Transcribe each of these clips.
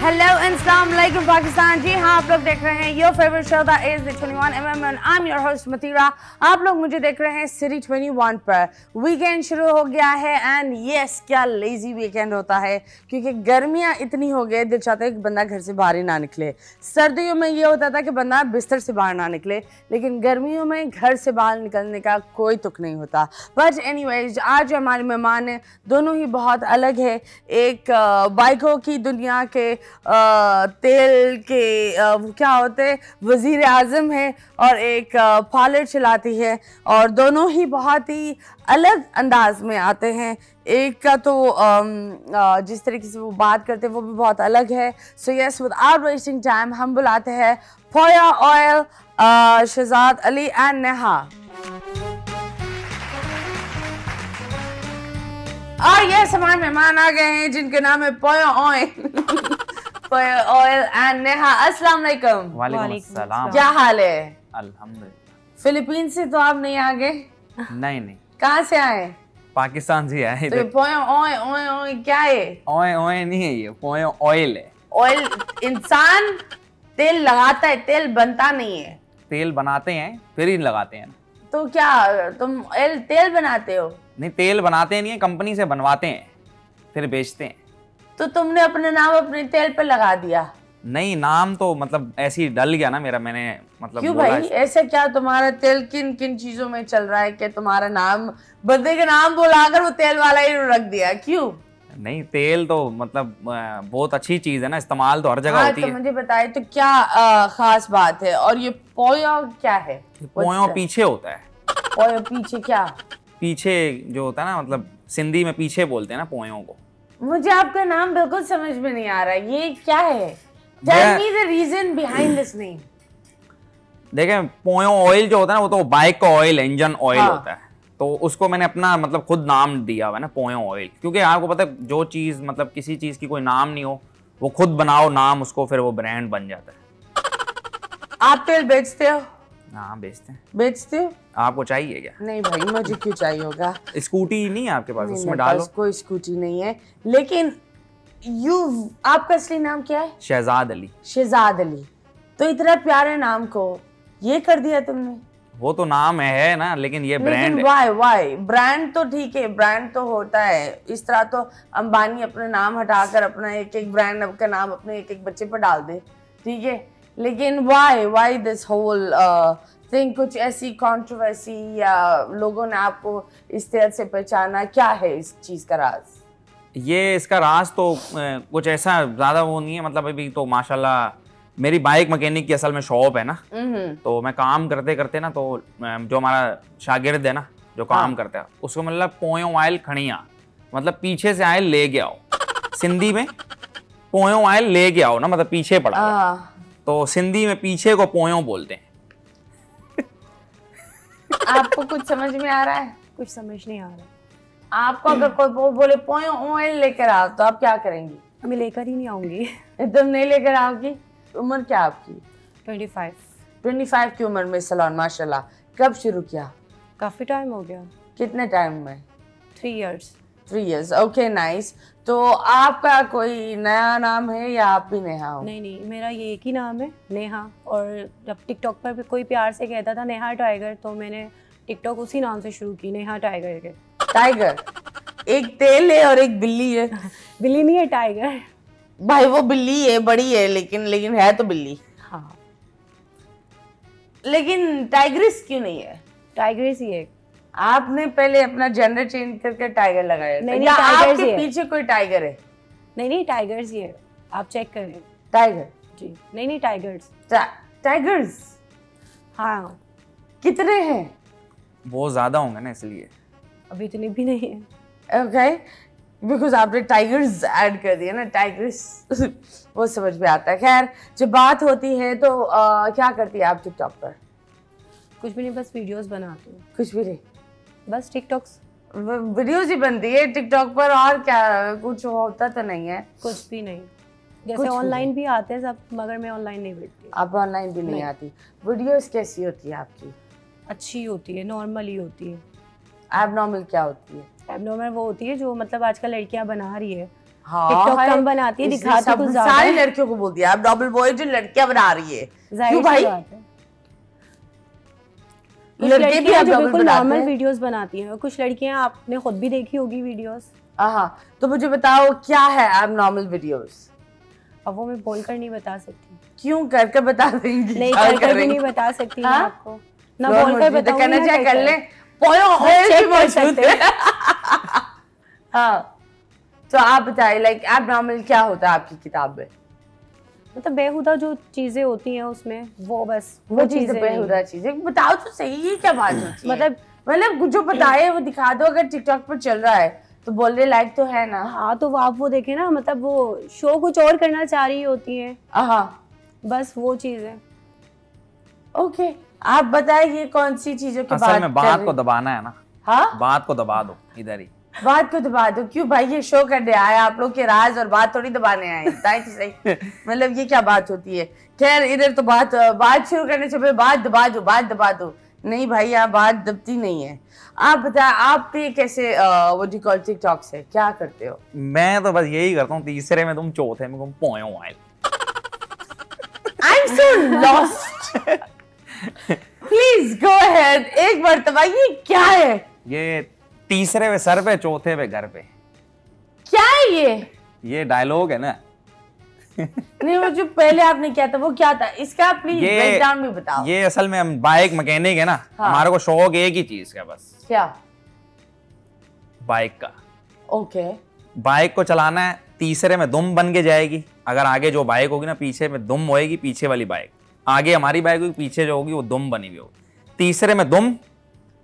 Hello and अस्सलाम वालेकुम पाकिस्तान। जी हाँ, आप लोग देख रहे हैं your favourite show that is the 21mm and I am your host Matira. आप लोग मुझे देख रहे हैं सिटी 21 पर। वीकेंड शुरू हो गया है एंड यस, क्या लेजी वीकेंड होता है क्योंकि गर्मियाँ इतनी हो गई, दिल चाहता है कि बंदा घर से बाहर ही ना निकले। सर्दियों में ये होता था कि बंदा बिस्तर से बाहर ना निकले, लेकिन गर्मियों में घर से बाहर निकलने का कोई तुक नहीं होता। बट एनीवेज, आज हमारे मेहमान हैं, दोनों ही बहुत अलग है। एक बाइकों की दुनिया के तेल के वो क्या होते हैं, वजीर आज़म है, और एक पार्लर चलाती है, और दोनों ही बहुत ही अलग अंदाज में आते हैं। एक का तो जिस तरीके से वो बात करते हैं वो भी बहुत अलग है। So yes, without wasting time हम बुलाते हैं पोया ऑयल, शहजाद अली एंड नेहा। और यस, हमारे मेहमान आ गए हैं जिनके नाम है पोया ऑयल पोया ऑयल एंड नेहा। अस्सलाम वालेकुम। वालेकुम अस्सलाम। क्या हाल है? अल्हम्दुलिल्लाह। फिलीपीन से तो आप नहीं आ गए? नहीं, कहाँ से आए? पाकिस्तान से आए। तो पोया ऑयल क्या है? ओए ओए नहीं है, ये पोया ऑयल है। ऑयल इंसान तेल लगाता है, तेल बनता नहीं है। तेल बनाते हैं फिर ही लगाते हैं। तो क्या तुम तेल बनाते हो? नहीं, तेल बनाते नहीं है, कंपनी से बनवाते हैं फिर बेचते हैं। तो तुमने अपने नाम अपने तेल पे लगा दिया? नहीं, नाम तो मतलब ऐसे ही डल गया ना मेरा, मैंने मतलब क्यों बोला भाई, ऐसे क्या तुम्हारा तेल किन किन चीजों में चल रहा है कि तुम्हारा नाम, बंदे के नाम बोलाकर वो तेल वाला ही रख दिया? क्यों? नहीं, तेल तो मतलब बहुत अच्छी चीज है ना, इस्तेमाल तो हर जगह होती तो है। मुझे बताए तो क्या खास बात है? और ये पोया क्या है? पोया पीछे होता है। पोया पीछे क्या? पीछे जो होता है ना, मतलब सिंधी में पीछे बोलते हैं ना पोयों को। मुझे आपका नाम बिल्कुल समझ में नहीं आ रहा, ये क्या है? Tell me the reason behind this name. देखें, पोयो ऑयल जो होता है ना, वो तो बाइक का ऑयल, इंजन ऑयल हाँ। होता है, तो उसको मैंने अपना मतलब खुद नाम दिया हुआ है ना, पोयो ऑयल। क्योंकि आपको पता है, जो चीज़ मतलब किसी चीज़ की कोई नाम नहीं हो, वो खुद बनाओ नाम उसको, फिर वो ब्रांड बन जाता है। आप तेल बेचते हो? हाँ, बेचते हैं। बेचते हो? आपको चाहिए क्या? नहीं भाई, मुझे क्यों चाहिए होगा? स्कूटी नहीं है आपके पास? नहीं, उसमें मेरे डालो। पास कोई स्कूटी नहीं है, लेकिन आपका असली नाम क्या है? शहजाद अली। शहजाद अली। तो इतना प्यारे नाम को ये कर दिया तुमने? वो तो नाम है ना, लेकिन ये ब्रांड है। वाई ब्रांड तो ठीक है, ब्रांड तो होता है। इस तरह तो अंबानी अपने नाम हटाकर अपना एक एक ब्रांड का नाम अपने एक एक बच्चे पर डाल दे, ठीक है। लेकिन वाई दिस होल थिंग? कुछ ऐसी कंट्रोवर्सी या लोगों ने आपको इस तरह से पहचाना? क्या है इस चीज का राज? ये इसका राज तो कुछ ऐसा ज़्यादा वो नहीं है। मतलब अभी तो माशाल्लाह मेरी बाइक मैकेनिक की असल में शॉप है ना, तो मैं काम करते करते ना, तो जो हमारा शागिर्द है ना जो काम करता है, उसको मतलब पोयो ऑयल खड़िया, मतलब पीछे से आयल ले के आओ। सिंधी में पोयो ऑयल ले के आओ ना, मतलब पीछे पड़ा है। तो सिंधी में पीछे को पोयो बोलते हैं। आपको कुछ समझ में आ रहा है? कुछ समझ नहीं आ रहा। आपको अगर कोई बोले पोयो ऑयल लेकर आओ तो आप क्या करेंगी? मैं लेकर ही नहीं आऊंगी। तुम नहीं लेकर आओगी? उम्र क्या आपकी? 25 की उम्र में सैलून, माशाल्लाह। कब शुरू किया? काफी टाइम हो गया। कितने टाइम में? 3 years। 3 years, okay nice. तो आपका कोई नया नाम है या आप भी नेहा हो? नहीं, मेरा ये एक ही नाम है, नेहा। और जब टिकटॉक पर भी कोई प्यार से कहता था नेहा टाइगर, तो मैंने टिकटॉक उसी नाम से शुरू की, नेहा टाइगर के। टाइगर एक तेल है और एक बिल्ली है। बिल्ली नहीं है, टाइगर। भाई वो बिल्ली है, बड़ी है, लेकिन है तो बिल्ली। हाँ, लेकिन टाइग्रिस क्यों नहीं है? टाइगर्स ही है। आपने पहले अपना जेंडर चेंज करके टाइगर लगाया? नहीं, या टाइगर्स आपके ही है। पीछे कोई टाइगर है? नहीं, टाइगर्स ही है, आप चेक करें। टाइगर जी, नहीं, टाइगर्स। टाइगर्स हाँ। कितने हैं? वो ज़्यादा होंगे ना, इसलिए। अभी इतनी भी नहीं है। ओके, बिकॉज आपने टाइगर्स ऐड कर दिया ना, टाइगर्स वो समझ में आता है। खैर, जब बात होती है तो क्या करती है आप टिकटॉक पर? कुछ भी नहीं, बस वीडियोस बनाती हूँ। कुछ भी नहीं, बस टिकटॉक्स वीडियोस ही बनती है टिकटॉक पर? और क्या कुछ होता तो नहीं है? कुछ भी नहीं। जैसे ऑनलाइन भी आते हैं सब, मगर मैं ऑनलाइन नहीं बैठती। आप ऑनलाइन भी नहीं आती? वीडियोस कैसी होती है आपकी? अच्छी होती है, नॉर्मल ही होती है। एबनॉर्मल क्या होती है? एबनॉर्मल वो होती है जो मतलब आजकल लड़कियां बना रही है, हाँ, टिकटॉक है। कम बनाती है, इसलिए दिखाती सब कुछ ज्यादा सारी है। लड़कियों को बोल दिया आप डबल बॉय जो लड़कियां बना रही है। जाहिर क्यों सी भाई? बात है। कुछ लड़के भी लड़कियां आप जो डबल बिल्कुल बनाते नॉर्मल हैं। वीडियोस बनाती हैं, और कुछ लड़कियां आपने खुद भी देखी होगी वीडियोस। हाँ, तो मुझे बताओ क्या है एबनॉर्मल वीडियोस? अब वो मैं बोलकर नहीं बता सकती। क्यों करके बता देंगी? नहीं, क्या कर कर भी करेंगी? नहीं बता सकती मैं हाँ? आपको, ना फ्लोर बोलकर मौजूद है, बताऊंगी कहना ना चाहे कर कर ले। कर। पोयो ऑयल check भी कर मौजूद सकते है। हाँ, तो आप बताइए लाइक एबनॉर्मल क्या होता है आपकी किताब में? मतलब बेहुदा जो चीजें होती हैं उसमें, वो बस वो चीजें चीजें नहीं। बेहुदा चीजें बताओ तो सही, ये क्या बात होती है? मतलब जो बताए वो दिखा दो। अगर टिकटॉक पर चल रहा है तो बोलने लायक तो है ना। हाँ, तो आप वो देखें ना, मतलब वो शो कुछ और करना चाह रही होती है, हाँ, बस वो चीज है। ओके, आप बताइए कौन सी चीजों की बात असल में बात कर को रहे? दबाना है ना, हाँ, बात को दबा दो इधर ही। बात को दबा दो। क्यों भाई, ये शो करने आए आप लोग के राज और बात थोड़ी दबाने आए, बताइए तो सही। मतलब ये क्या बात होती है? खैर इधर तो बात शुरू करने से पहले बात दबा दो। नहीं भाई, यहाँ बात दबती नहीं है। आप बताए, आप पे कैसे वो जी कॉल टिकटॉक से क्या करते हो? मैं तो बस यही करता हूँ, तीसरे में तुम, चौथे में तुम पोयो आए। I am so lost. Please go ahead, एक मर्तबा। ये क्या है? ये तीसरे पे सर पे, चौथे पे घर पे। क्या है ये डायलॉग है ना। नहीं, वो जो पहले आपने किया था वो क्या था? इसका प्लीज ब्रेकडाउन भी बताओ। ये असल में हम बाइक मैकेनिक है ना, हाँ। हमारे को शौक एक ही चीज का, बस क्या? बाइक का। ओके, बाइक को चलाना है, तीसरे में दुम बन के जाएगी। अगर आगे जो बाइक होगी ना, पीछे में दुम होएगी, पीछे वाली बाइक। आगे हमारी बाइक होगी, पीछे जो होगी वो दुम बनी हुई होगी। तीसरे में दुम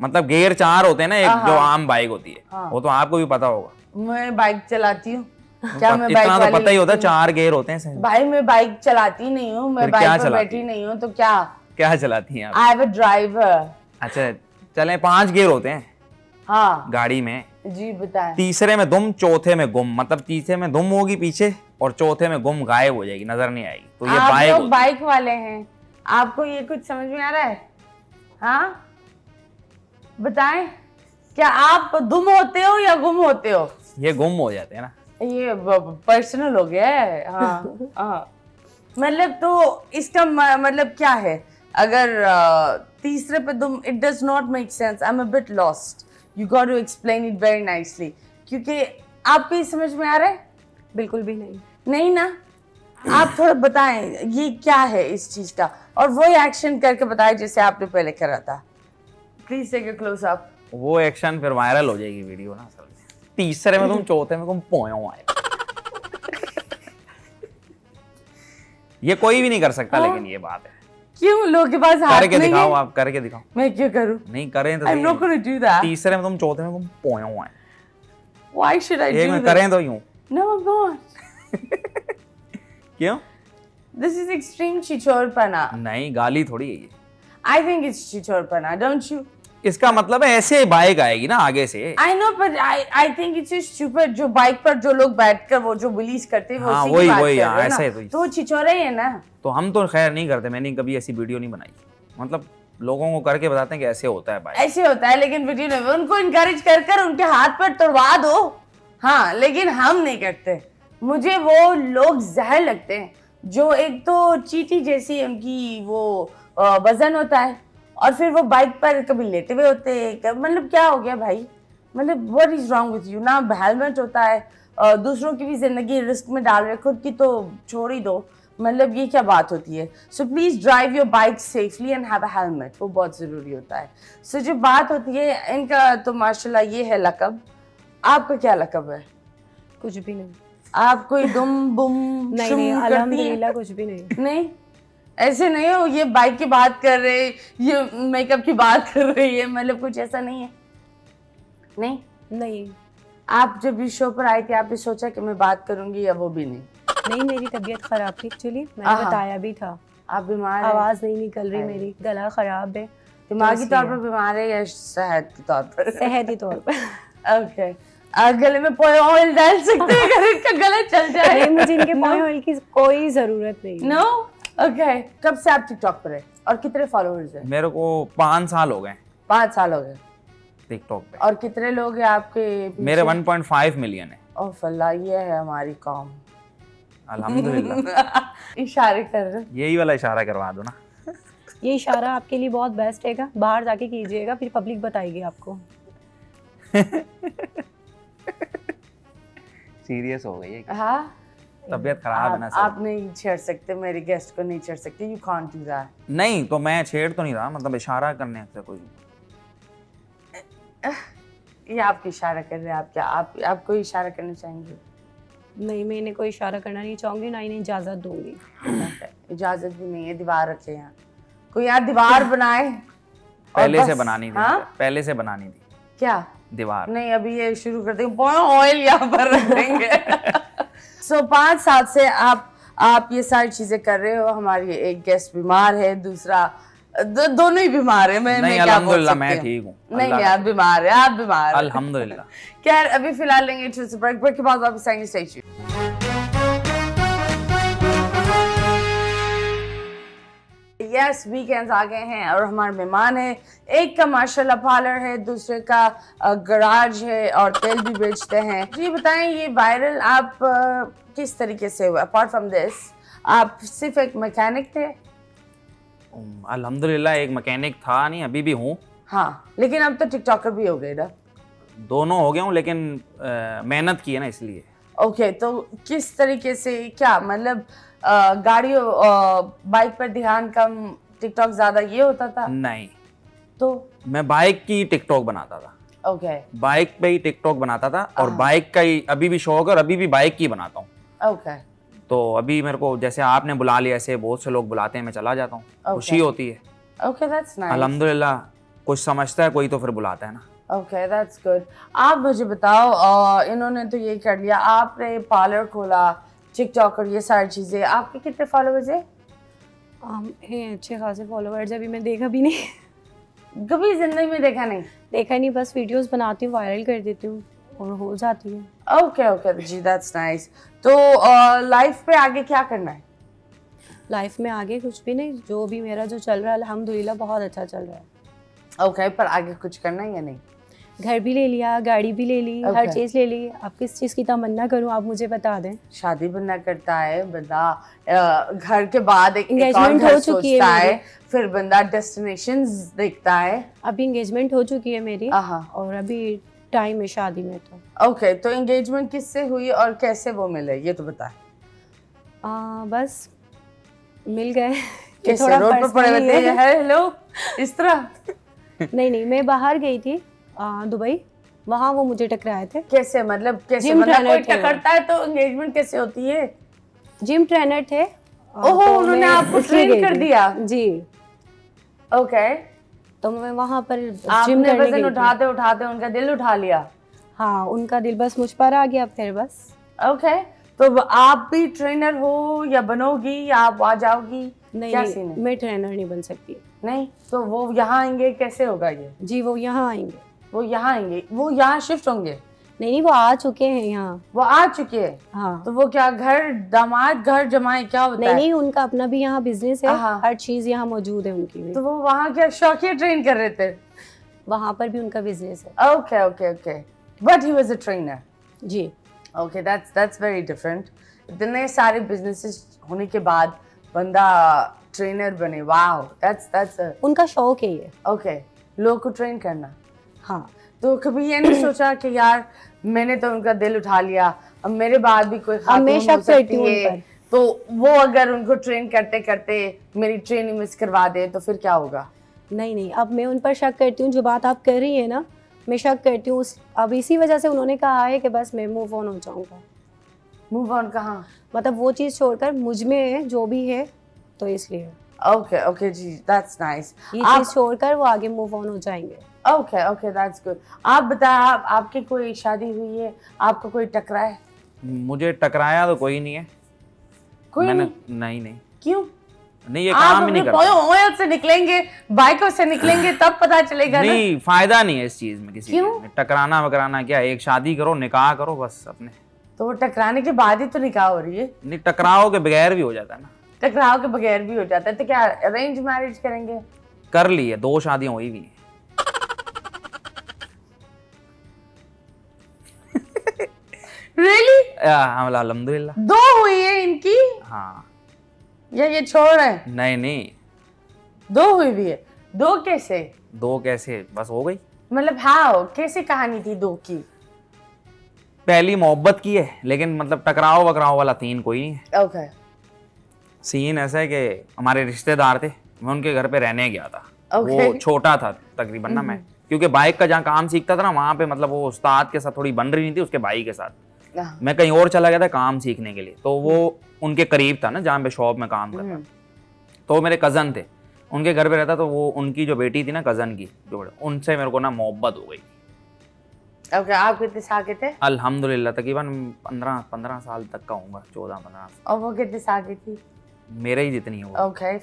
मतलब गियर 4 होते हैं ना, एक जो आम बाइक होती है। हाँ। वो तो आपको भी पता होगा। मैं बाइक चलाती हूँ। क्या मैं बाइक इतना तो वाली पता ही होता है, लड़की हूँ? 4 गियर होते हैं। भाई मैं बाइक चलाती नहीं हूँ, मैं फिर क्या बाइक पर चलाती बैठी है? नहीं हूँ, तो क्या? क्या चलाती हैं आप? I have a driver. अच्छा चलें, 5 गियर होते हैं हाँ गाड़ी में। जी बताएं। तीसरे में दुम, चौथे में गुम। मतलब तीसरे में दुम होगी पीछे, और चौथे में गुम गायब हो जाएगी, नजर नहीं आएगी। तो ये आप बाइक लोग होती है। बाइक वाले हैं, आपको ये कुछ समझ में आ रहा है? हाँ बताएं, क्या आप दुम होते हो या गुम होते हो? ये गुम हो जाते हैं ना। ये पर्सनल हो गया है। हाँ हाँ, मतलब तो इसका मतलब क्या है? अगर तीसरे पे तुम, it does not make sense. I am a bit lost, you got to explain it very nicely. क्योंकि आपको ये समझ में आ रहा है? बिल्कुल भी नहीं। नहीं ना? आप थोड़ा बताएं ये क्या है इस चीज का, और वो एक्शन करके बताएं जैसे आपने पहले करा था। Please take a close up. वो एक्शन फिर वायरल हो जाएगी वीडियो ना असल में। तीसरे में तुम, चौथे में तुम पोयो आए। ये कोई भी नहीं कर सकता, लेकिन ये बात है। क्यों लोगों के पास हाथ करके नहीं दिखाओ, है? आप करके दिखाओ। मैं क्यों करूं? नहीं करें तो आई एम सही। Not gonna do that. तीसरे में तुम, चौथे में तुम पोयो आए। व्हाई शुड आई एक डू में दैट? करें तो यूं। No I am not. क्यों? दिस इज एक्सट्रीम चिचोरपना। नहीं, गाली थोड़ी है ये। आई थिंक इट्स चिचोरपना, डोंट यू? इसका मतलब है ऐसे बाइक आएगी ना आगे से। I know, but I think it's stupid. जो बाइक पर जो लोग बैठकर वो जो रिलीज करते हैं, वो हाँ, उसी की बात वही, कर रहे हाँ, हो ना? ऐसा ही तो वो चिचोरा ही है ना। तो हम तो खैर नहीं करते, मैंने कभी ऐसी वीडियो नहीं बनाई। मतलब लोगों को करके बताते हैं कि ऐसे होता है बाइक। ऐसे होता है, लेकिन वीडियो में उनको इनकरेज कर कर उनके हाथ पर तोड़वा दो। हाँ, लेकिन हम नहीं करते। मुझे वो लोग जहर लगते हैं जो एक तो चींटी जैसी उनकी वो वजन होता है, और फिर वो बाइक पर कभी लेटे हुए होते हैं। मतलब क्या हो गया भाई? मतलब what is wrong with you? ना हेलमेट होता है, दूसरों की भी जिंदगी रिस्क में डाल रहे, खुद की तो छोड़ ही दो। मतलब ये क्या बात होती है? So please drive your bike safely and have a helmet, वो बहुत जरूरी होता है। सो जो बात होती है इनका, तो माशाल्लाह ये है लकब। आपका क्या लकब है? कुछ भी नहीं। आप कोई दुम बुम नहीं शुम नहीं, करती हैं? अल्हम्दुलिल्लाह कुछ भी नहीं। नहीं, ऐसे नहीं हो। ये बाइक की बात कर रहे, ये मेकअप की बात कर रही है, मतलब कुछ ऐसा नहीं है? नहीं नहीं आप जब इस शो पर आई थी, आपने सोचा कि मैं बात करूंगी, या वो भी नहीं? नहीं, मेरी तबीयत खराब थी एक्चुअली, मैंने बताया भी था। आप बीमार हैं? आवाज नहीं निकल रही मेरी, गला खराब है। दिमागी तौर पर बीमार है या सेहत के तौर पर? सेहती तौर पर। ओके, गले में ऑयल डाल सकते हैं अगर इनका गला चल जाए? नहीं, मुझे इनके पॉइंट ऑयल की कोई जरूरत नहीं। नो। ओके, कब से आप टिकटॉक पर है और कितने फॉलोअर्स हैं? मेरे को 5 साल हो गए 5 साल हो गए टिकटॉक पे। और कितने लोग हैं आपके पीछे? मेरे 1.5 मिलियन है। ओ फल्ला, ये है हमारी कौम। अल्हम्दुलिल्लाह। इशारे कर रहे। यही वाला इशारा करवा दो ना। ये इशारा आपके लिए बहुत बेस्ट हैगा, बाहर जाके कीजिएगा, फिर पब्लिक बताएगी आपको। सीरियस हो गई है क्या? हाँ, तबीयत खराब है ना सर। आप नहीं छेड़ सकते, मेरे गेस्ट को नहीं छेड़ सकते। You can't do that. नहीं तो मैं छेड़ तो नहीं रहा, मतलब इशारा करने से कोई। ये आपकी इशारा कर रहे हैं। आप क्या आप कोई इशारा करना चाहेंगे? नहीं, मैं इन्हें कोई इशारा करना नहीं चाहूंगी, ना इन्हें इजाजत दूंगी। इजाजत भी नहीं है, दीवार रखे यहाँ। कोई यहाँ दीवार बनाए। पहले से बनानी थी। हाँ? पहले से बनानी थी क्या दीवार। नहीं, अभी ये शुरू कर देंगे, ऑयल यहाँ पर रख देंगे। सो 5 साल से आप ये सारी चीजें कर रहे हो। हमारी एक गेस्ट बीमार है, दूसरा दोनों ही बीमार है। मैं क्या बोल अल्हम्दुलिल्लाह सकती मैं हूँ? ठीक हूँ। नहीं नहीं, आप बीमार है, आप बीमार है। अल्हम्दुलिल्लाह। खैर, अभी फिलहाल लेंगे छोटे ब्रेक। ब्रेक के बाद वापस आएंगे। Stay tuned. यस, वीकेंड्स आ गए हैं और हमारे मेहमान है। एक का माशाल्लाह पार्लर है, दूसरे का गराज है और तेल भी बेचते हैं। जी बताएं, ये वायरल आप किस तरीके से हुआ? अपार्ट फ्रॉम दिस, आप सिर्फ एक मैकेनिक थे? अल्हम्दुलिल्लाह एक मैकेनिक था नहीं, अभी भी हूँ। हाँ, लेकिन अब तो टिकटॉकर भी हो गए ना। दोनों हो गया हूँ, लेकिन मेहनत की है ना इसलिए। ओके, तो किस तरीके से, क्या मतलब गाड़ी बाइक पर ध्यान कम, टिकटॉक ज्यादा, ये होता था? नहीं, तो मैं बाइक की टिकटॉक बनाता था। ओके बाइक पे ही टिकटॉक बनाता था और बाइक का ही अभी भी शौक है और अभी भी बाइक की बनाता हूँ। ओके तो अभी मेरे को जैसे आपने बुला लिया, ऐसे बहुत से लोग बुलाते हैं, मैं चला जाता हूँ। खुशी होती है। Okay, that's nice. अल्हम्दुलिल्लाह, कुछ समझता है कोई तो फिर बुलाता है ना। Okay, that's good. आप मुझे बताओ, इन्होंने तो ये कर लिया, आपने पार्लर खोला, टिकटॉक और ये सारी चीजें, आपके कितने फॉलोअर्स है? हैं अच्छे खासे फॉलोअर्स, अभी मैं देखा भी नहीं। कभी जिंदगी में देखा नहीं? देखा नहीं, बस वीडियोस बनाती हूँ, वायरल कर देती हूँ और हो जाती है। ओके ओके जी, दैट्स नाइस। तो लाइफ पे आगे क्या करना है? लाइफ में आगे कुछ भी नहीं, जो भी मेरा जो चल रहा है अल्हम्दुलिल्लाह बहुत अच्छा चल रहा है। ओके, पर आगे कुछ करना है या नहीं? घर भी ले लिया, गाड़ी भी ले ली, हर Okay. चीज़ ले ली। आप किस चीज़ की तमन्ना करूँ, आप मुझे बता दें। शादी बंदा करता है बंदा, घर के बाद एक और Engagement घर हो चुकी है सोचता है, मेरी। फिर बंदा डेस्टिनेशंस देखता है। अभी एंगेजमेंट हो चुकी है मेरी आहा। और अभी टाइम है शादी में। तो ओके, तो एंगेजमेंट किससे हुई और कैसे वो मिले, ये तो बताए। बस मिल गए। कैसे, थोड़ा रोड पर पड़े personally हुए थे, है। हेलो, इस तरह? नहीं, मैं बाहर गई थी दुबई, वहाँ वो मुझे टकराए थे। कैसे, मतलब कैसे, Gym मतलब trainer कोई थे वो। टकरता है तो एंगेजमेंट कैसे होती है? जिम ट्रेनर थे। ओहो, तो उन्होंने मैं आपको इसलिए train गई कर थी। दिया? जी, ओके, तो मैं वहाँ पर जिम आपने करने वजन गई थी। उठाते उठाते उनका दिल उठा लिया? हाँ, उनका दिल बस मुझ पर आ गया फिर बस। ओके, तो आप भी ट्रेनर हो या बनोगी या आप आ जाओगी? क्या नहीं, सीन है? मैं ट्रेनर नहीं बन सकती। नहीं, तो वो यहाँ आएंगे, कैसे होगा ये? जी, वो यहाँ आएंगे। वो यहाँ आएंगे, वो यहाँ शिफ्ट होंगे? नहीं, वो आ चुके हैं यहाँ। वो आ चुके हैं? हाँ। तो वो क्या घर दामाद घर जमाए क्या होता है? नहीं, उनका अपना भी यहाँ बिजनेस है, हाँ। हर चीज यहाँ मौजूद है उनकी भी। तो वो वहाँ क्या शौकिया ट्रेन कर रहे थे? वहाँ पर भी उनका बिजनेस है। Okay okay okay, but he was a trainer. जी, ओके, दैट्स वेरी डिफरेंट। इतने सारे बिजनेसेस होने के बाद बंदा ट्रेनर बने, वाओ, दैट्स उनका शौक है ये। ओके, लोगों को ट्रेन करना। हाँ, तो कभी ये नहीं सोचा कि यार मैंने तो उनका दिल उठा लिया, अब मेरे बाद भी कोई खातून मैं हो शक करती सकती हूँ उन है, पर। तो वो अगर उनको ट्रेन करते करते मेरी ट्रेनिंग मिस करवा दे तो फिर क्या होगा? नहीं, अब मैं उन पर शक करती हूँ। जो बात आप कर रही है ना, मैं शक करती हूँ। अब इसी वजह से उन्होंने कहा है कि बस मैं मूव ऑन हो जाऊँगा। मूव ऑन कहाँ? मतलब वो चीज़ छोड़कर मुझ में है जो भी है, तो इसलिए ओके ओके जी, दैट्स नाइस। ये चीज़ छोड़कर वो आगे मूव ऑन हो जाएंगे। Okay okay, that's good. आप बताएं, आपकी कोई शादी हुई है, आपको कोई टकरा है? मुझे टकराया तो कोई नहीं है। कोई मैंने नहीं? नहीं क्यों? नहीं, ये आप काम ही नहीं अपने करता। ऑयल से निकलेंगे, बाइकों से निकलेंगे, तब पता चलेगा ना। नहीं, फायदा नहीं है इस चीज में किसी क्यों? चीज में। टकराना वकराना क्या है, एक शादी करो, निकाह करो बस अपने। तो वो टकराने के बाद ही तो निकाह हो रही है। नहीं, टकराव के बगैर भी हो जाता है ना। टकराव के बगैर भी हो जाता है, तो क्या अरेंज मैरिज करेंगे? कर ली है, 2 शादियां हुई भी हैं। रियली? अल्हम्दुलिल्लाह। 2 हुई है इनकी? हाँ। या ये छोड़ रहे हैं? नहीं नहीं, 2 हुई भी है। 2 कैसे? 2 कैसे, बस हो गई। मतलब हाउ, कैसे कहानी थी 2 की? पहली मोहब्बत की है, लेकिन मतलब टकराव वकराव वाला सीन कोई नहीं है। ओके। सीन ऐसा है कि हमारे रिश्तेदार थे, मैं उनके घर पे रहने गया था। Okay. वो छोटा था तकरीबन ना मैं, क्योंकि बाइक का जहाँ काम सीखता था ना, वहाँ पे मतलब वो उस्ताद के साथ थोड़ी बन रही नहीं थी, उसके भाई के साथ। मैं कहीं और चला गया था काम सीखने के लिए, तो वो उनके करीब था ना जहाँ पे शॉप में काम करता। तो मेरे कज़न थे, उनके घर पे रहता, तो वो उनकी जो बेटी थी ना कज़न की, जो उनसे मेरे को ना मोहब्बत हो गई। ओके, आप कितने साल के थे? अल्हम्दुलिल्लाह तकरीबन 15 साल तक का होऊंगा, 14-15 साल। और वो कितने साल की थी? मेरे ही जितनी हो। ओके,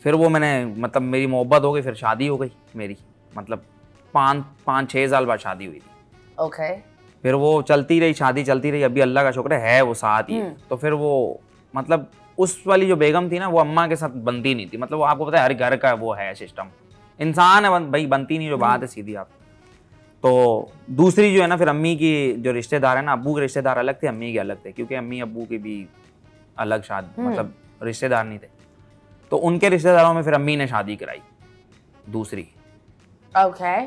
फिर वो मैंने मतलब मेरी मोहब्बत हो गई, फिर शादी हो गई मेरी, मतलब 5-6 साल बाद शादी हुई थी। ओके। फिर वो चलती रही, शादी चलती रही, अभी अल्लाह का शुक्र है वो साथ ही है। तो फिर वो मतलब उस वाली जो बेगम थी ना, वो अम्मा के साथ बनती नहीं थी। मतलब वो आपको पता है हर घर का वो है सिस्टम, इंसान है भाई, बनती नहीं जो बात है सीधी। आप तो दूसरी जो है ना, फिर अम्मी की जो रिश्तेदार है ना, अब्बू के रिश्तेदार अलग थे, अम्मी के अलग थे, क्योंकि अम्मी अब्बू के भी अलग शादी मतलब रिश्तेदार नहीं थे। तो उनके रिश्तेदारों में फिर अम्मी ने शादी कराई दूसरी। ओके।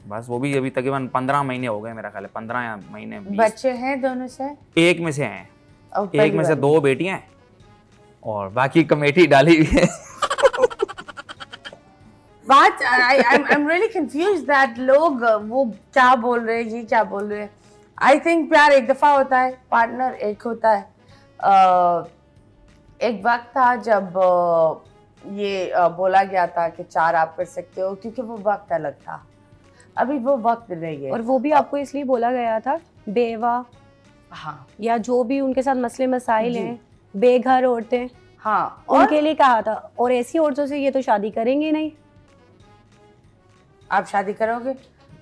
बस वो भी अभी तकरीबन 15 महीने हो गए मेरा ख्याल है, 15 महीने 20। बच्चे हैं दोनों से? एक में से हैं, एक में से 2 बेटियां हैं और बाकी कमेटी डाली हुई है। बात I'm really confused that लोग वो क्या बोल रहे हैं, ये क्या बोल रहे हैं। I think प्यार एक दफा होता है, पार्टनर एक होता है। एक वक्त था जब ये बोला गया था कि 4 आप कर सकते हो, क्योंकि वो वक्त अलग था। अभी वो वक्त नहीं है। और वो भी आपको इसलिए बोला गया था, बेवा हाँ, या जो भी उनके साथ मसले मसाइल हैं, बेघर औरतें, हाँ, उनके लिए कहा था। और ऐसी औरतों से ये तो शादी करेंगे नहीं। आप शादी करोगे?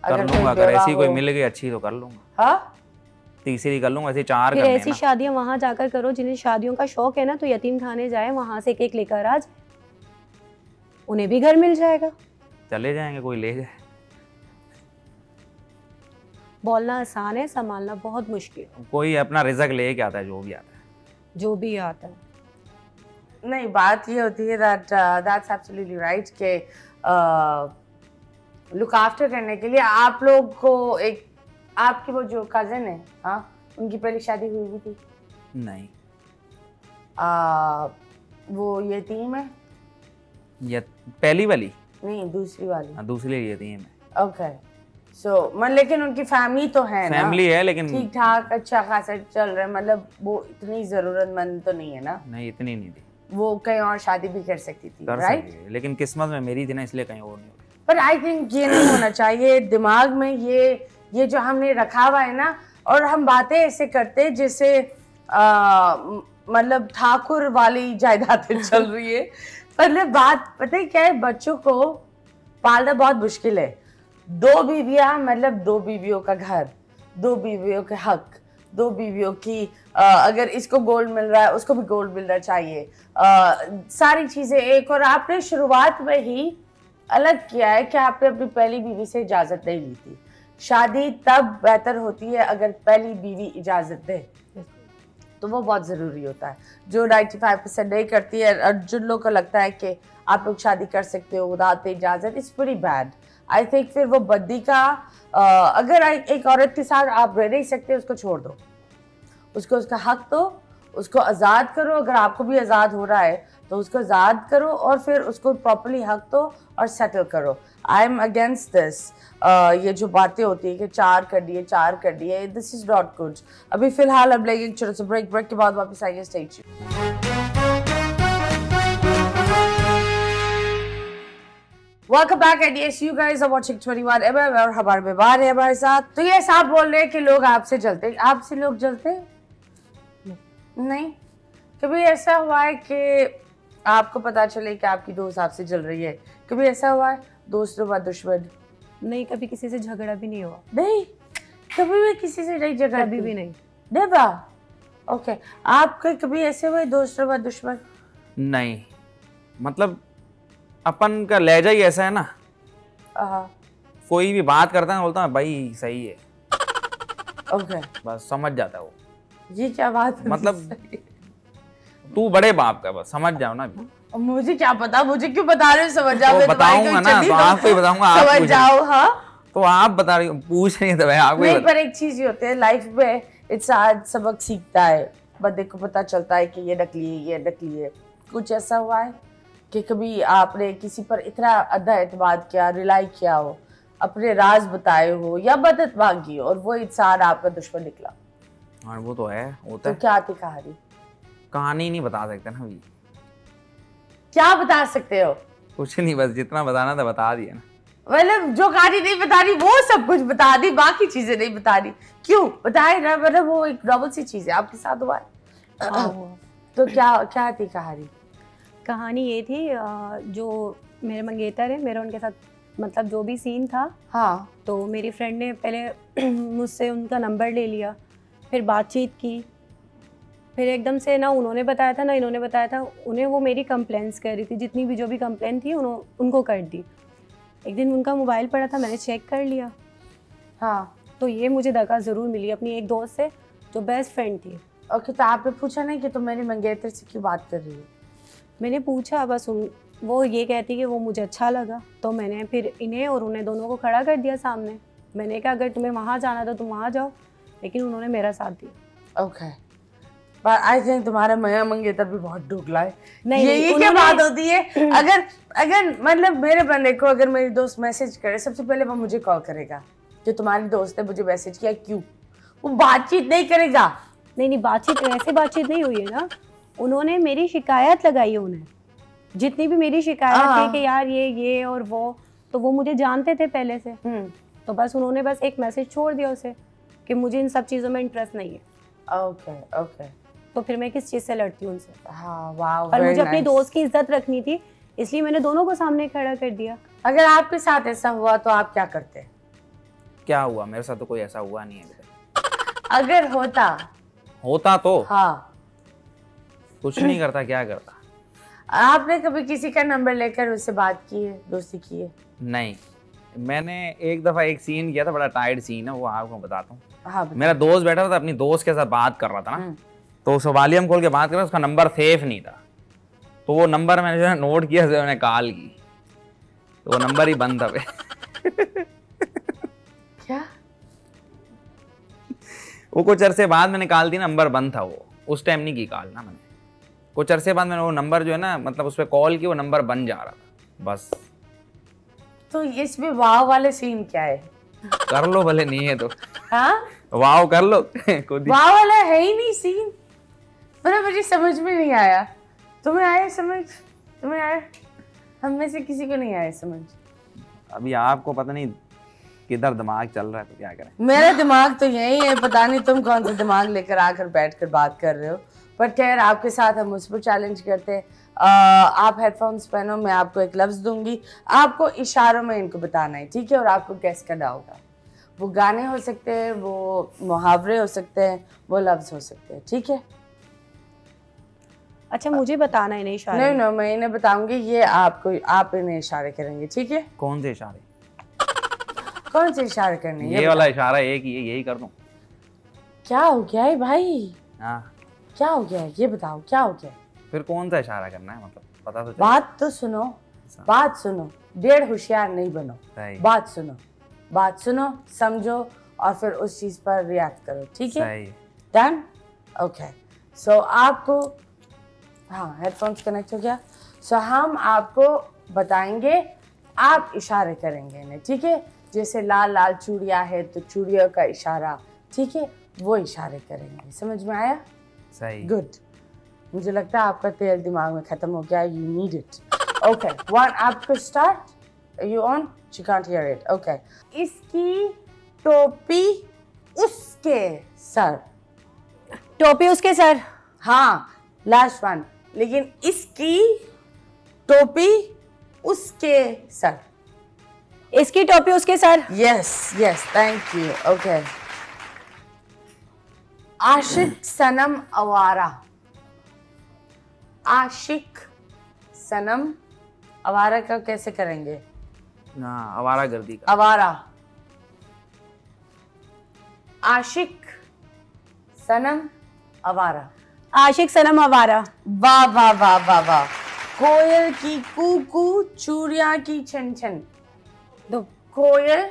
कर लूंगा, अगर ऐसी कोई मिल गई अच्छी तो कर लूंगा। हाँ, तीसरी कर लूंगा, ऐसे 4 फिर करने ऐसी शादियां वहां जाकर करो, जिन्हें शादियों का शौक है ना, तो यतीम खाने जाए, वहां से एक लेकर आ जाए, उन्हें भी घर मिल जाएगा। चले जाएंगे, कोई ले जाए। बोलना आसान है, संभालना बहुत मुश्किल। कोई अपना रिज़्क लेके आता है, जो भी आता है, जो भी आता है। नहीं, बात ये होती है that's absolutely right कि लुक आफ्टर करने के लिए आप लोग को एक, आपकी वो जो कजन है, हाँ, उनकी पहली शादी हुई भी थी? नहीं। वो यतीम है? ये पहली वाली नहीं, दूसरी वाली। दूसरी यतीम है। ओके, सो लेकिन उनकी फैमिली तो है ना? फैमिली है, लेकिन ठीक ठाक अच्छा खासा चल रहा है, मतलब वो इतनी जरूरतमंद तो नहीं है ना? नहीं, इतनी नहीं थी। वो कहीं और शादी भी कर सकती थी, राइट? लेकिन किस्मत में मेरी थी ना, इसलिए कहीं और नहीं होती। पर आई थिंक ये नहीं होना चाहिए दिमाग में, ये जो हमने रखा हुआ है ना, और हम बातें ऐसे करते जैसे मतलब ठाकुर वाली जायदादें चल रही है। मतलब बात पता है क्या है, बच्चों को पालना बहुत मुश्किल है। 2 बीवियां मतलब 2 बीवियों का घर, 2 बीवियों के हक, 2 बीवियों की अगर इसको गोल्ड मिल रहा है उसको भी गोल्ड मिलना चाहिए, सारी चीजें एक। और आपने शुरुआत में ही अलग किया है कि आपने अपनी पहली बीवी से इजाजत नहीं ली थी। शादी तब बेहतर होती है अगर पहली बीवी इजाजत दे, तो वो बहुत ज़रूरी होता है, जो 95% नहीं करती है। और जिन लोगों को लगता है कि आप लोग शादी कर सकते हो विदाउट इजाज़त, it's very bad. I think फिर वो बद्दी का अगर एक औरत के साथ आप रह नहीं सकते, उसको छोड़ दो, उसको उसका हक दो, उसको आज़ाद करो। अगर आपको भी आज़ाद हो रहा है तो उसको आज़ाद करो और फिर उसको प्रॉपर्ली हक दो और सेटल करो। आई एम अगेंस्ट दिस, ये जो बातें होती है कि 4 कर दिए, दिस इज नॉट गुड। अभी फिलहाल अब लेंगे छोटा सा ब्रेक के बाद वापस आएंगे। Stay tuned. Welcome back and yes, you guys are watching 21mm और हमारे मेहमान है हमारे साथ। तो ये आप बोल रहे हैं कि लोग आपसे जलते, आपसे लोग जलते नहीं? कभी ऐसा हुआ है कि आपको पता चले कि आपकी दोस्त आपसे जल रही है? कभी ऐसा हुआ है? दोस्तों का दुश्मन? नहीं, कभी किसी से झगड़ा भी नहीं हुआ। नहीं, कभी भी किसी से नहीं झगड़ा? कभी भी नहीं। नेवर? ओके, आपके कभी ऐसे हुए दोस्तों का दुश्मन? नहीं, मतलब अपन का लहजा ही ऐसा है ना, कोई भी बात करता है बोलता है भाई सही है, ओके बस समझ जाता है वो। ये क्या बात है? मतलब तू बड़े बाप का, बस समझ जाओ ना अभी। मुझे क्या पता, मुझे क्यों बता रहे हो? समझ जाओ, तो मैं तुम्हारी बताऊंगा कोई ना, चली तो आपको ही बताऊंगा, आप समझ पूछ जाओ। हाँ तो आप बता रही हो, पूछ रही है तो मैं आपको ही नहीं, बता। पर एक चीज ये होती है लाइफ में, इंसान सबक सीखता है, बंदे को पता चलता है कि ये नकली है, ये नकली है। कुछ ऐसा हुआ है कि कभी आपने किसी पर इतना अधा एतमाद किया, रिलाई किया हो, अपने राज बताए हो या मदद मांगी और वो इंसान आपका दुश्मन निकला? हाँ वो तो है, होता तो है। क्या थी कहानी? कहानी नहीं बता सकते ना अभी। क्या बता सकते हो? कुछ नहीं, बस जितना बताना था बता दिया ना। मतलब जो कहानी नहीं बता रही वो सब कुछ बता दी, बाकी चीजें नहीं बता रही, क्यों? बताए ना, मतलब वो एक नॉर्मल सी चीज है, आपके साथ हुआ है। तो क्या क्या थी कहानी? कहानी ये थी जो मेरे मंगेतर है, मेरा उनके साथ मतलब जो भी सीन था। हाँ। तो मेरी फ्रेंड ने पहले मुझसे उनका नंबर ले लिया, फिर बातचीत की, फिर एकदम से ना उन्होंने बताया था ना इन्होंने बताया था, उन्हें वो मेरी कंप्लेंट्स कर रही थी, जितनी भी जो भी कंप्लेंट थी उनको कर दी। एक दिन उनका मोबाइल पड़ा था, मैंने चेक कर लिया। हाँ। तो ये मुझे दगा ज़रूर मिली अपनी एक दोस्त से जो बेस्ट फ्रेंड थी। ओके, तो आपने पूछा नहीं कि तुम मेरी मंगेतर से क्यों बात कर रही हो? मैंने पूछा, बस वो ये कहती कि वो मुझे अच्छा लगा, तो मैंने फिर इन्हें और उन्हें दोनों को खड़ा कर दिया सामने। मैंने कहा अगर तुम्हें वहाँ जाना तो तुम वहाँ जाओ, लेकिन उन्होंने मेरा साथ दिया। ओके, पर आई थिंक तुम्हारा मया मंगेतर भी बहुत डुगला है। नहीं, ये क्या बात होती है? अगर मतलब मेरे बंदे को अगर मेरी दोस्त मैसेज करे, सबसे पहले वो मुझे कॉल करेगा कि तुम्हारी दोस्त ने मुझे मैसेज किया, क्यों? वो बातचीत नहीं करेगा। नहीं, बातचीत वैसे बातचीत नहीं हुई है ना, उन्होंने मेरी शिकायत लगाई है। उन्हें जितनी भी मेरी शिकायत है कि यार ये और वो, तो वो मुझे जानते थे पहले से। तो बस उन्होंने बस एक मैसेज छोड़ दिया उसे कि मुझे इन सब चीज़ों में इंटरेस्ट नहीं है। Okay okay. तो फिर मैं किस चीज़ से लड़ती हूँ उनसे? हाँ, वाओ, पर मुझे अपनी दोस्त की इज्जत रखनी थी, इसलिए मैंने दोनों को सामने खड़ा कर दिया। अगर आपके साथ ऐसा हुआ तो आप क्या करते? क्या हुआ? मेरे साथ तो कोई ऐसा हुआ नहीं है। अगर होता तो हाँ, कुछ नहीं करता, क्या करता? आपने कभी किसी का नंबर लेकर उससे बात की है, दोस्ती की है? नहीं, मैंने एक दफा एक सीन किया था, बड़ा टाइट सीन है, वो आपको बताता हूँ। हाँ, मेरा दोस्त बैठा था, अपनी दोस्त के साथ बात कर रहा था ना, तो उस वॉल्यूम खोल के बात कर रहा था, उसका नंबर सेफ नहीं था, तो वो नंबर मैंने जो है नोट किया, मैंने कॉल की, तो वो नंबर ही बंद था। क्या? वो कुछ अरसे बाद मैंने कॉल दी, नंबर बंद था, वो उस टाइम नहीं की कॉल ना मैंने, कुछ अरसे बाद मैंने वो नंबर जो है ना, मतलब उस पर कॉल की, वो नंबर बन जा रहा था बस। तो इसमें वाव वाले सीन क्या है? कर लो भले, नहीं है तो हाँ, वाव कर लो खुद ही। वाव वाला है ही नहीं सीन, मतलब मुझे समझ में नहीं आया। तुम्हें आया समझ? तुम्हें आया? हम में से किसी को नहीं आया समझ। अभी आपको पता नहीं किधर दिमाग चल रहा है, तो क्या करें। मेरा दिमाग तो यही है, पता नहीं तुम कौन सा दिमाग लेकर आकर बैठकर बात कर रहे हो, पर खैर आपके साथ हम उस पर चैलेंज करते हैं। आप हेडफोन्स पहनो, मैं आपको एक लफ्ज दूंगी, आपको इशारों में इनको बताना है, ठीक है? और आपको गैस करना होगा। वो गाने हो सकते हैं, वो मुहावरे हो सकते हैं, वो लफ्ज हो सकते हैं, ठीक है? अच्छा, मुझे बताना है नहीं इशारे? नहीं, मैं इन्हें बताऊंगी, ये आप इन्हें इशारे करेंगे, ठीक है? कौन से इशारे? कौन से इशारे करने? ये वाला इशारा एक ही है, यही कर दूं? क्या हो गया है भाई? हाँ, क्या हो गया है ये बताओ, क्या हो गया है? फिर कौन सा इशारा करना है, मतलब पता तो चले। बात तो सुनो, बात सुनो, डेढ़ होशियार नहीं बनो, बात सुनो, समझो और फिर उस चीज पर रिएक्ट करो, ठीक है? डन? ओके, सो आपको, हाँ, हेडफोन्स कनेक्ट हो गया। सो हम आपको बताएंगे, आप इशारे करेंगे इन्हें, ठीक है? जैसे लाल लाल चूड़ियाँ है तो चूड़ियों का इशारा, ठीक है? वो इशारे करेंगे, समझ में आया? सही, गुड। मुझे लगता है आपका तेल दिमाग में खत्म हो गया, you need it. Okay, one, आपको start. You on? She can't hear it. Okay, इसकी टोपी उसके सर। टोपी उसके सर? हाँ, लास्ट वन, लेकिन इसकी टोपी उसके सर। इसकी टोपी उसके सर? Yes yes, thank you. Okay, आशिक सनम आवारा। आशिक सनम आवारा का कैसे करेंगे? हाँ, आवारा गर्दी का। आवारा, आशिक सनम आवारा। आशिक सनम आवारा। वाह वाह वाह वाह वाह। कोयल की कू कू, चूड़िया की छन छन। तो कोयल,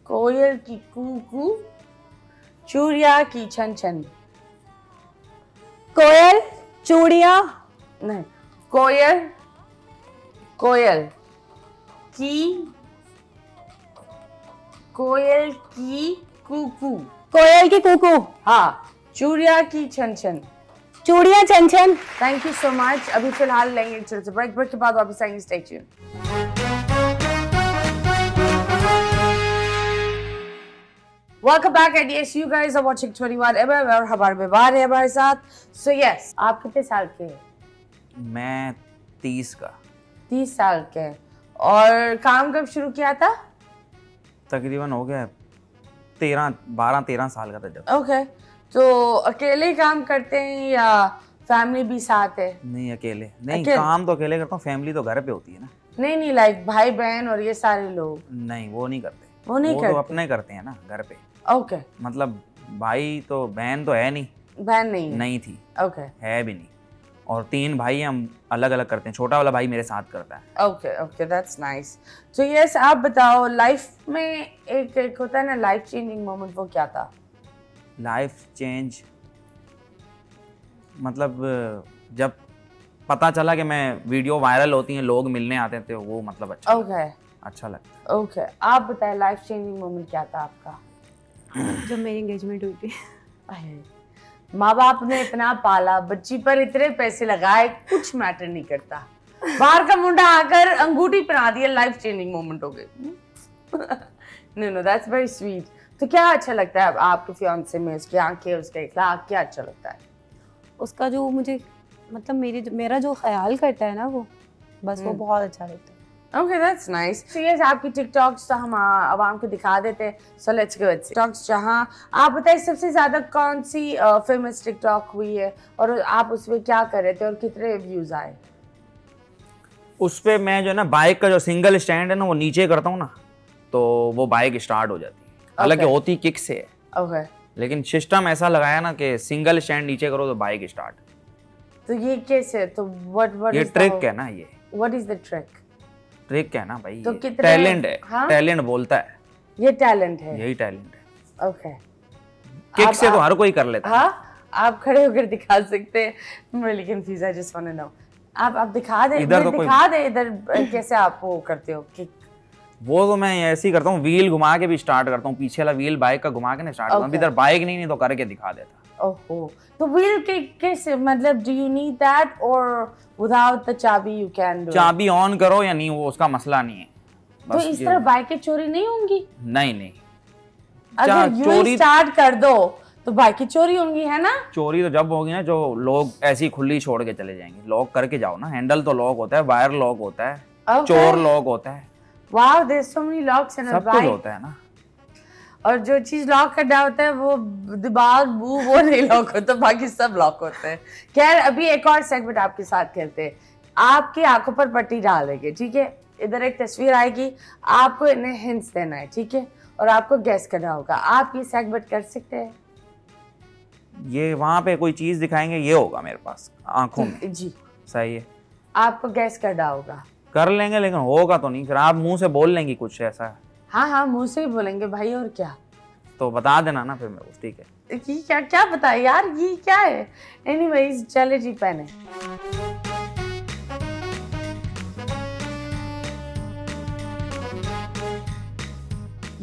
कोयल की कू कू, चूड़िया की छन छन। कोयल, चूड़िया, नहीं, कोयल, कोयल की, कोयल की कूकू। कोयल की कूकू। हाँ, चूड़िया की छन छन। चूड़िया छन छन। Thank you so much. अभी फिलहाल लेंगे एक छोटे से ब्रेक, ब्रेक के बाद वापस आएंगे। Stay tuned. Welcome back and yes, you guys are watching 21mm और हमारे मेहमान है हमारे साथ। So yes, आप कितने साल के हैं? मैं 30 का। 30 साल के। और काम कब शुरू किया था? तकरीबन हो गया 12-13 साल का था जब। ओके, तो अकेले काम करते हैं या फैमिली भी साथ है? नहीं, अकेले नहीं, काम तो अकेले करता हूँ, फैमिली तो घर पे होती है ना। नहीं, लाइक भाई बहन और ये सारे लोग? नहीं, वो नहीं करते। वो नहीं करते? तो अपने करते हैं ना घर पे। ओके। मतलब भाई तो, बहन तो है नहीं। बहन नहीं है? नहीं थी। ओके। है भी नहीं। और 3 भाई हैं, हम अलग अलग करते हैं। छोटा वाला भाई मेरे साथ करता है। Okay okay, that's nice. तो यस, आप बताओ, लाइफ में एक होता है ना लाइफ चेंजिंग मोमेंट, वो क्या था? लाइफ चेंज मतलब जब पता चला कि मैं वीडियो वायरल होती हैं, लोग मिलने आते थे, वो मतलब अच्छा अच्छा लगता। ओके, आप बताएं लाइफ चेंजिंग मोमेंट क्या था आपका? जब मेरी एंगेजमेंट हुई थी। माँ बाप ने इतना पाला, बच्ची पर इतने पैसे लगाए, कुछ मैटर नहीं करता, बाहर का मुंडा आकर अंगूठी पहना दिया, लाइफ चेंजिंग मोमेंट हो गए। No, that's very sweet. तो क्या अच्छा लगता है आपके फियांसे में? उसकी आंखें, उसका इखलाक, क्या अच्छा लगता है? उसका जो मुझे मतलब मेरा जो ख्याल करता है ना, वो बस वो बहुत अच्छा लगता है। Okay, that's nice. So yes, आपकी टिकटॉक्स तो हम आवाम को दिखा देते हैं। So let's go. टिकटॉक्स जहाँ आप बताइए सबसे ज्यादा कौन सी फेमस टिकटॉक हुई है और आप उसमें क्या कर रहे थे और कितने व्यूज आए? उस पे मैं जो है ना, बाइक का जो सिंगल स्टैंड है ना, वो नीचे करता हूँ ना, तो वो बाइक स्टार्ट हो जाती है। हालांकि होती किक से है। Okay. लेकिन सिस्टम ऐसा लगाया ना कि सिंगल स्टैंड नीचे करो तो बाइक स्टार्ट। तो ये कैसे? तो what ये ट्रिक है ना, ये What is the trick? Trick है ना भाई, तो टैलेंट है। हाँ? टैलेंट बोलता है, ये टैलेंट है। यही टैलेंट है। ओके। किक से तो हर कोई कर लेता है। हाँ, आप खड़े होकर दिखा सकते हैं। I'm really confused. I just want to know. आप दिखा दे, इधर तो दिखा दे इधर कैसे आप वो करते हो किक? वो तो मैं ऐसे ही करता हूँ, व्हील घुमा के भी स्टार्ट करता हूँ, पीछे वाला व्हील बाइक का घुमा के ना स्टार्ट करता हूँ। इधर बाइक नहीं तो करके दिखा देता। ओहो, तो व्हील किक कैसे? मतलब डू यू नीड दैट और विदाउट द चाबी यू कैन डू? चाबी ऑन करो या नहीं, वो उसका मसला नहीं है। तो इस तरह बाइकें चोरी नहीं होंगी? नहीं, अगर चोरी स्टार्ट कर दो तो बाइकें चोरी होंगी, है ना? चोरी तो जब होगी ना, जो लोग ऐसी खुली छोड़ के चले जाएंगे। लॉक करके जाओ ना, हैंडल तो लॉक होता है, वायर लॉक होता है, चोर लॉक होता है। Wow, there so many locks in a bike. सब कुछ होता है ना। और जो चीज लॉक करना होता है वो दिमाग, मुंह, वो नहीं लॉक होता, बाकी सब लॉक होते हैं। खैर, अभी एक और सेगमेंट आपके साथ खेलते हैं। आपकी आंखों पर पट्टी डाल देंगे, ठीक है? इधर एक तस्वीर आएगी, आपको इन्हें हिंट्स देना है, ठीक है? और आपको गेस करना होगा। आप ये सेगमेंट कर सकते हैं? ये वहां पे कोई चीज दिखाएंगे, ये होगा मेरे पास आंखों में। जी, सही है। आपको गेस करना होगा। कर लेंगे, लेकिन होगा तो नहीं। फिर आप मुंह से बोल लेंगी कुछ ऐसा? हाँ, मुंह से ही बोलेंगे भाई, और क्या? तो बता देना ना फिर मेरे को, ठीक है? ये क्या बताए यार, ये क्या है? एनीवेज, चले जी, पहने।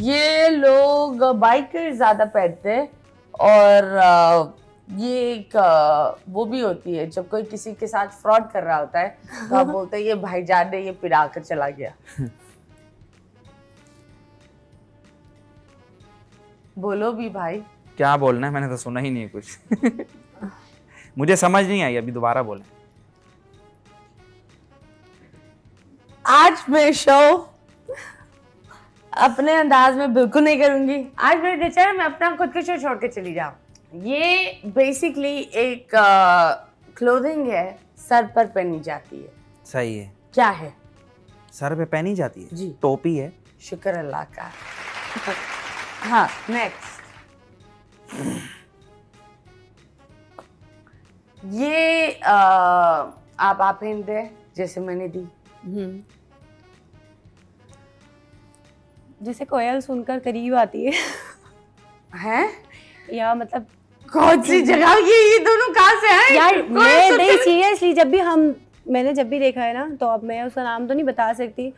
ये लोग बाइकर ज्यादा पहनते हैं और ये एक वो भी होती है, जब कोई किसी के साथ फ्रॉड कर रहा होता है तो आप बोलते हैं ये भाईजान ने ये पिरा कर चला गया। बोलो भी भाई। क्या बोलना है? मैंने तो सुना ही नहीं कुछ। मुझे समझ नहीं आई, अभी दोबारा बोलें। आज मैं शो अपने अंदाज में बिल्कुल नहीं करूंगी। आज मेरे नेचर में अपना खुद का शो छोड़ के चली जाऊं। ये बेसिकली एक क्लोथिंग है, सर पर पहनी जाती है। सही है। क्या है? सर पे पहनी जाती है जी। टोपी है। शुक्र अल्लाह का। हाँ, नेक्स्ट। ये आप हिंट दे जैसे मैंने दी। जिसे कोयल सुनकर करीब आती है हैं? या मतलब कौन सी जगह ये दोनों कहाँ से हैं? यार मैं नहीं सीरियसली मैंने जब भी देखा है ना, तो अब मैं उसका नाम तो नहीं बता सकती।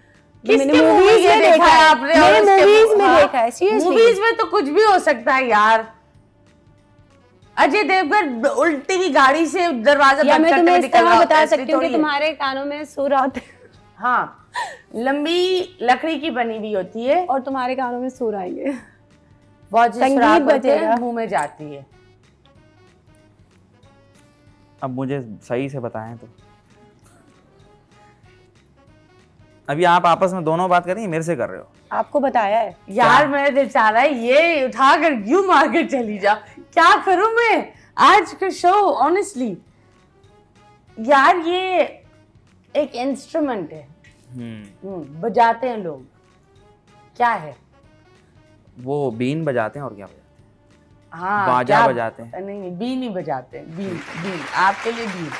मैंने मूवीज में देखा है आपने, मैंने मूवीज में देखा है। सीरियसली मूवीज में तो कुछ भी हो सकता है यार। अजय देवगन उल्टी की गाड़ी से दरवाजा या मैं तुम्हें इस तरह बता सकती हूँ कि तुम्हारे कानों में सुर आते हैं। हाँ, लंबी लकड़ी की बनी हुई होती है और तुम्हारे कानों में सुर आएंगे, बहुत संगीत बजेगा, मुंह में जाती है। अब मुझे सही से बताएं तो। अभी आप आपस में दोनों बात कर रही हैं, मेरे से कर रहे हो? आपको बताया है यार। मेरा दिल चाह रहा है ये उठाकर यूं मार कर चली जा। क्या करूं मैं आज का शो? ऑनेस्टली यार, ये एक इंस्ट्रूमेंट है, बजाते हैं लोग। क्या है वो? बीन बजाते हैं और क्या बजाते हैं? हाँ, बाजा बजाते हैं? नहीं, बीन ही बजाते हैं। बीन बीन आपके लिए बीन,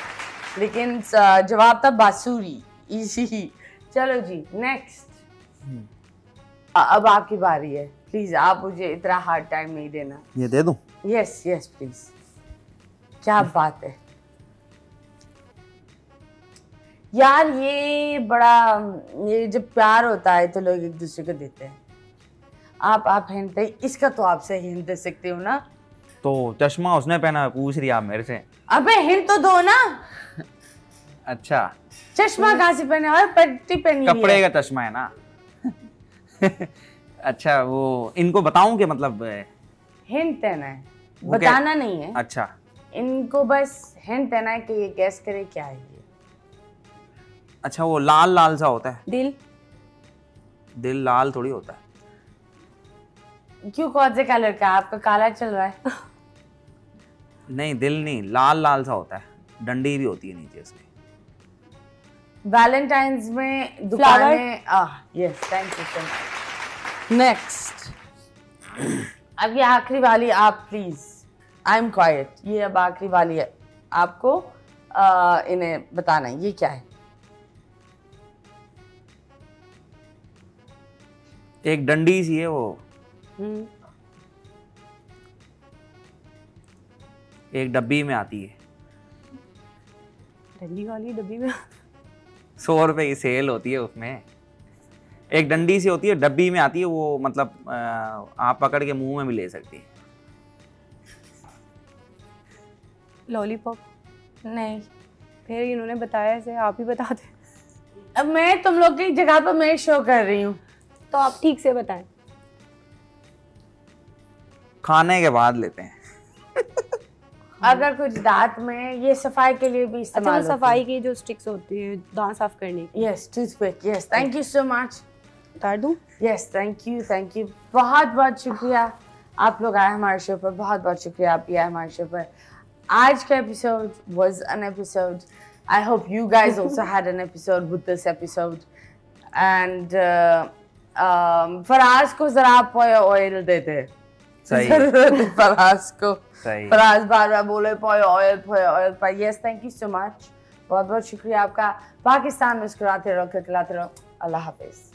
लेकिन जवाब था बांसुरी। इजी। चलो जी, नेक्स्ट। अब आपकी बारी है। प्लीज आप मुझे इतना हार्ड टाइम नहीं देना। ये दे दूं? Yes yes please. क्या बात है यार, ये बड़ा, ये जब प्यार होता है तो लोग एक दूसरे को देते हैं। आप हिंट दे, इसका तो आप सही हिंट दे सकते हो ना। तो चश्मा उसने पहना, पूछ रही आप मेरे से? अबे हिंट तो दो ना। अच्छा, चश्मा कहाँ से पहना है? पट्टी पहनी है। कपड़े का चश्मा है ना। अच्छा, वो इनको बताऊं कि मतलब हिंट देना है, बताना नहीं है। अच्छा, इनको बस हिंट देना है कि ये गैस करे क्या है ये। अच्छा, वो लाल लाल सा होता है? दिल। दिल लाल थोड़ी होता है। क्यों, कौन से कलर का? आपका काला चल रहा है। नहीं, दिल नहीं, लाल लाल सा होता है, डंडी भी होती है नीचे इसके। वैलेंटाइंस में दुकानें। Yes, thank you so much. Next. अब ये आखिरी वाली, आप प्लीज, आई एम क्वाइट। ये अब आखिरी वाली है, आपको इन्हें बताना है ये क्या है। एक डंडी सी है वो, एक डब्बी में आती है। डंडी वाली डब्बी में 100 रुपए की सेल होती है उसमें। एक डंडी सी होती है, डब्बी में आती है वो, मतलब आप पकड़ के मुंह में भी ले सकती है। लॉलीपॉप? नहीं। फिर इन्होंने बताया ऐसे, आप ही बता दें। अब मैं तुम लोग की जगह पर मैं शो कर रही हूँ, तो आप ठीक से बताएं। खाने के बाद लेते हैं। अगर कुछ दांत में, ये सफाई के लिए भी इस्तेमाल अच्छा, सफाई की जो स्टिक्स होती है दांत साफ करने की। Yes, toothpick. Yes, thank you so much. उतार दूं? Yes, thank you. बहुत बहुत शुक्रिया आप लोग आए हमारे शो पर। बहुत बहुत शुक्रिया आप आए हमारे शो पर। आज का episode was an episode. I hope you guys also had an episode with this episode. And Faraz को जरा आप ऑयल देते। फराज को, फराज बार बार बोले oil. Yes, thank you so much. बहुत बहुत शुक्रिया आपका। पाकिस्तान मुस्कुराते रहो, खिलखिलाते रहो। अल्लाह हाफिज।